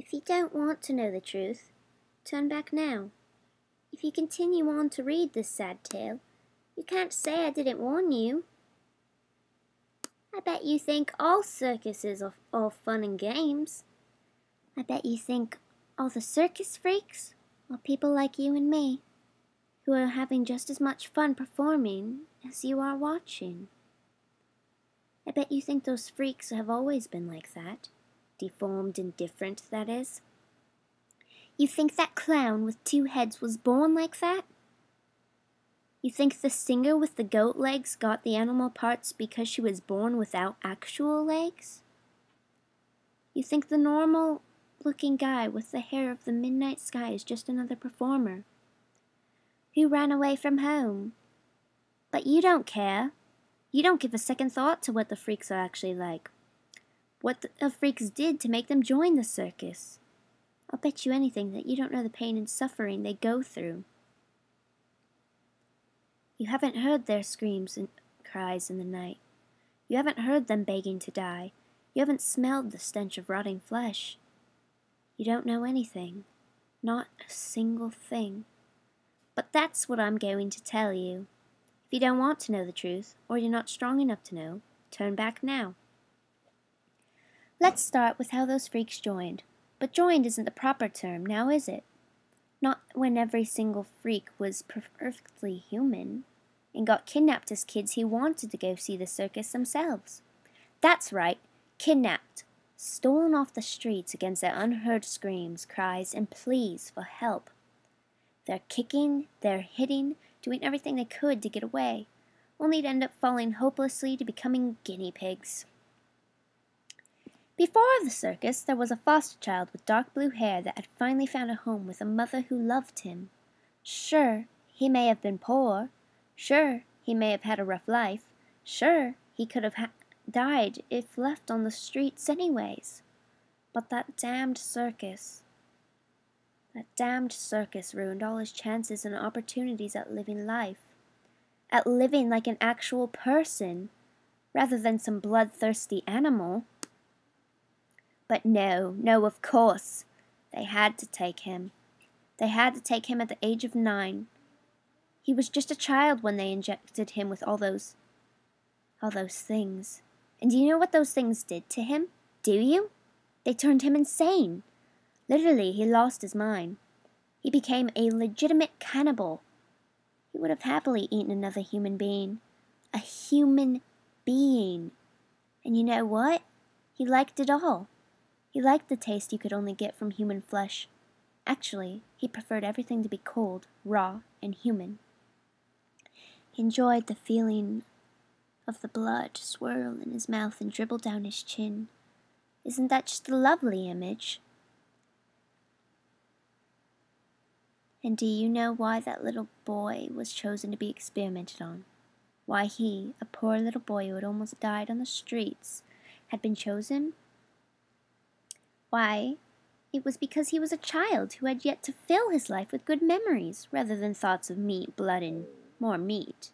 If you don't want to know the truth, turn back now. If you continue on to read this sad tale, you can't say I didn't warn you. I bet you think all circuses are all fun and games. I bet you think all the circus freaks are people like you and me, who are having just as much fun performing as you are watching. I bet you think those freaks have always been like that. Deformed and different, that is. You think that clown with 2 heads was born like that? You think the singer with the goat legs got the animal parts because she was born without actual legs? You think the normal-looking guy with the hair of the midnight sky is just another performer who ran away from home? But you don't care. You don't give a second thought to what the freaks are actually like. What the freaks did to make them join the circus. I'll bet you anything that you don't know the pain and suffering they go through. You haven't heard their screams and cries in the night. You haven't heard them begging to die. You haven't smelled the stench of rotting flesh. You don't know anything. Not a single thing. But that's what I'm going to tell you. If you don't want to know the truth, or you're not strong enough to know, turn back now. Let's start with how those freaks joined. But joined isn't the proper term, now is it? Not when every single freak was perfectly human and got kidnapped as kids who wanted to go see the circus themselves. That's right, kidnapped. Stolen off the streets against their unheard screams, cries, and pleas for help. They're kicking, they're hitting, doing everything they could to get away, only to end up falling hopelessly to becoming guinea pigs. Before the circus, there was a foster child with dark blue hair that had finally found a home with a mother who loved him. Sure, he may have been poor. Sure, he may have had a rough life. Sure, he could have died if left on the streets anyways. But that damned circus ruined all his chances and opportunities at living life. At living like an actual person, rather than some bloodthirsty animal. But no, of course. They had to take him. They had to take him at the age of 9. He was just a child when they injected him with all those things. And do you know what those things did to him? Do you? They turned him insane. Literally, he lost his mind. He became a legitimate cannibal. He would have happily eaten another human being. A human being. And you know what? He liked it all. He liked the taste you could only get from human flesh. Actually, he preferred everything to be cold, raw, and human. He enjoyed the feeling of the blood swirl in his mouth and dribble down his chin. Isn't that just a lovely image? And do you know why that little boy was chosen to be experimented on? Why he, a poor little boy who had almost died on the streets, had been chosen? Why, it was because he was a child who had yet to fill his life with good memories, rather than thoughts of meat, blood, and more meat.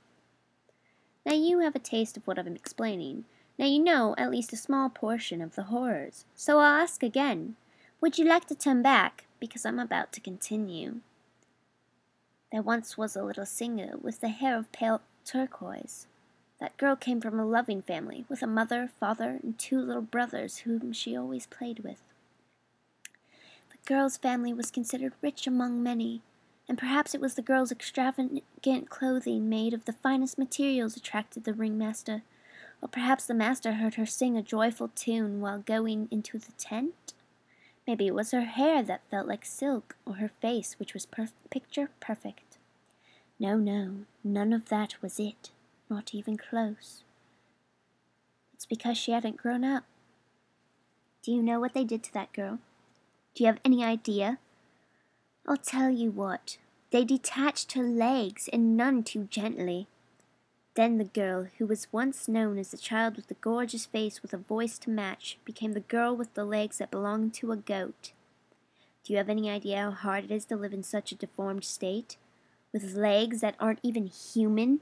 Now you have a taste of what I'm explaining. Now you know at least a small portion of the horrors. So I'll ask again, would you like to turn back? Because I'm about to continue. There once was a little singer with the hair of pale turquoise. That girl came from a loving family, with a mother, father, and 2 little brothers whom she always played with. The girl's family was considered rich among many, and perhaps it was the girl's extravagant clothing made of the finest materials attracted the ringmaster, or perhaps the master heard her sing a joyful tune while going into the tent. Maybe it was her hair that felt like silk, or her face, which was picture perfect. No, none of that was it, not even close. It's because she hadn't grown up. Do you know what they did to that girl? Do you have any idea? I'll tell you what. They detached her legs, and none too gently. Then the girl, who was once known as the child with the gorgeous face with a voice to match, became the girl with the legs that belonged to a goat. Do you have any idea how hard it is to live in such a deformed state, with legs that aren't even human?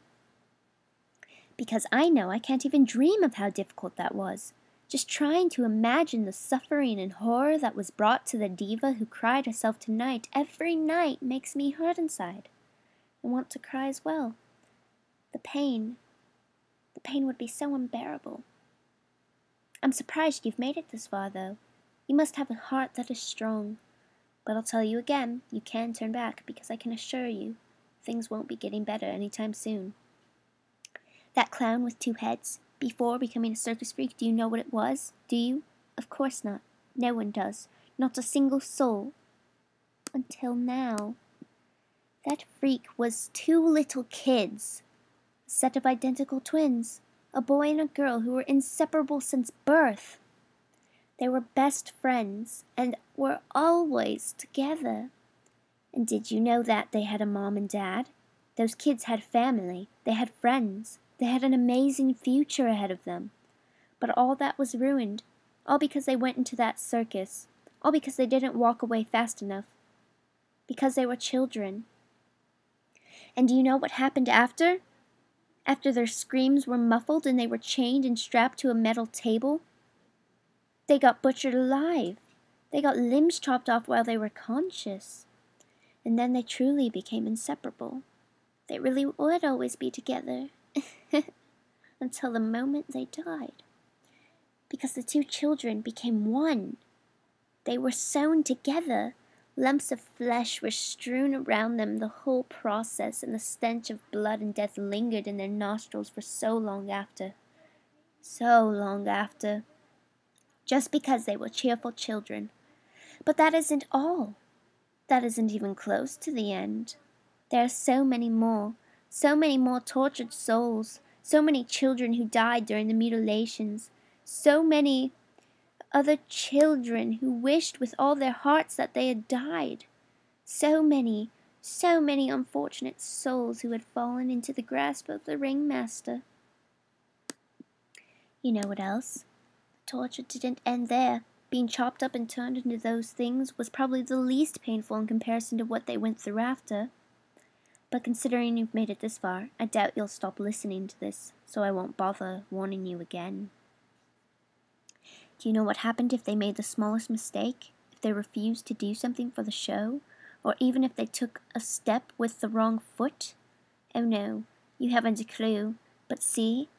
Because I know I can't even dream of how difficult that was. Just trying to imagine the suffering and horror that was brought to the diva who cried herself to night every night makes me hurt inside and want to cry as well. The pain would be so unbearable. I'm surprised you've made it this far, though. You must have a heart that is strong. But I'll tell you again, you can turn back, because I can assure you, things won't be getting better anytime soon. That clown with 2 heads, before becoming a circus freak, do you know what it was? Do you? Of course not. No one does. Not a single soul. Until now. That freak was 2 little kids. A set of identical twins. A boy and a girl who were inseparable since birth. They were best friends and were always together. And did you know that they had a mom and dad? Those kids had family. They had friends. They had an amazing future ahead of them. But all that was ruined. All because they went into that circus. All because they didn't walk away fast enough. Because they were children. And do you know what happened after? After their screams were muffled and they were chained and strapped to a metal table? They got butchered alive. They got limbs chopped off while they were conscious. And then they truly became inseparable. They really would always be together. Until the moment they died. Because the 2 children became one. They were sewn together. Lumps of flesh were strewn around them the whole process, and the stench of blood and death lingered in their nostrils for so long after. So long after. Just because they were cheerful children. But that isn't all. That isn't even close to the end. There are so many more tortured souls, so many children who died during the mutilations, so many other children who wished with all their hearts that they had died. So many unfortunate souls who had fallen into the grasp of the ringmaster. You know what else? Torture didn't end there. Being chopped up and turned into those things was probably the least painful in comparison to what they went through after. But considering you've made it this far, I doubt you'll stop listening to this, so I won't bother warning you again. Do you know what happened if they made the smallest mistake? If they refused to do something for the show? Or even if they took a step with the wrong foot? Oh no, you haven't a clue. But see?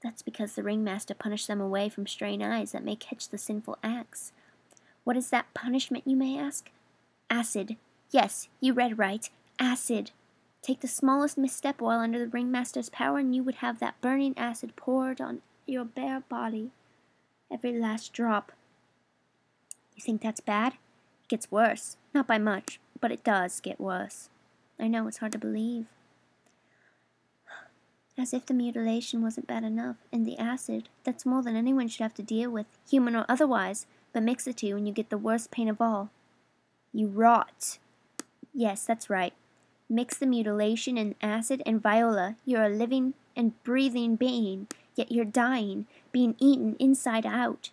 That's because the ringmaster punished them away from straying eyes that may catch the sinful acts. What is that punishment, you may ask? Acid. Yes, you read right. Acid. Take the smallest misstep while under the ringmaster's power and you would have that burning acid poured on your bare body. Every last drop. You think that's bad? It gets worse. Not by much, but it does get worse. I know it's hard to believe. As if the mutilation wasn't bad enough, and the acid, that's more than anyone should have to deal with, human or otherwise, but mix the two and you get the worst pain of all. You rot. Yes, that's right. Mix the mutilation and acid and Viola, you're a living and breathing being, yet you're dying, being eaten inside out.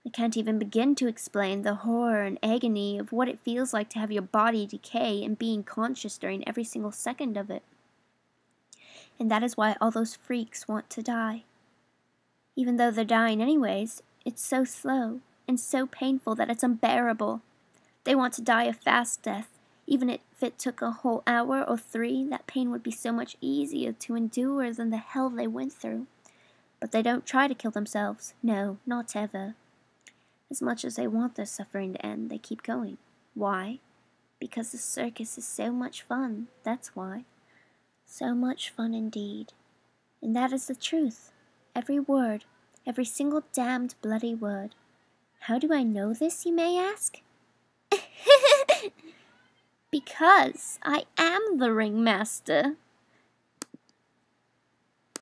I can't even begin to explain the horror and agony of what it feels like to have your body decay and being conscious during every single second of it. And that is why all those freaks want to die. Even though they're dying anyways, it's so slow and so painful that it's unbearable. They want to die a fast death. Even if it took a whole hour or 3, that pain would be so much easier to endure than the hell they went through. But they don't try to kill themselves. No, not ever. As much as they want their suffering to end, they keep going. Why? Because the circus is so much fun. That's why. So much fun indeed. And that is the truth. Every word. Every single damned bloody word. How do I know this, you may ask? Because I am the ringmaster.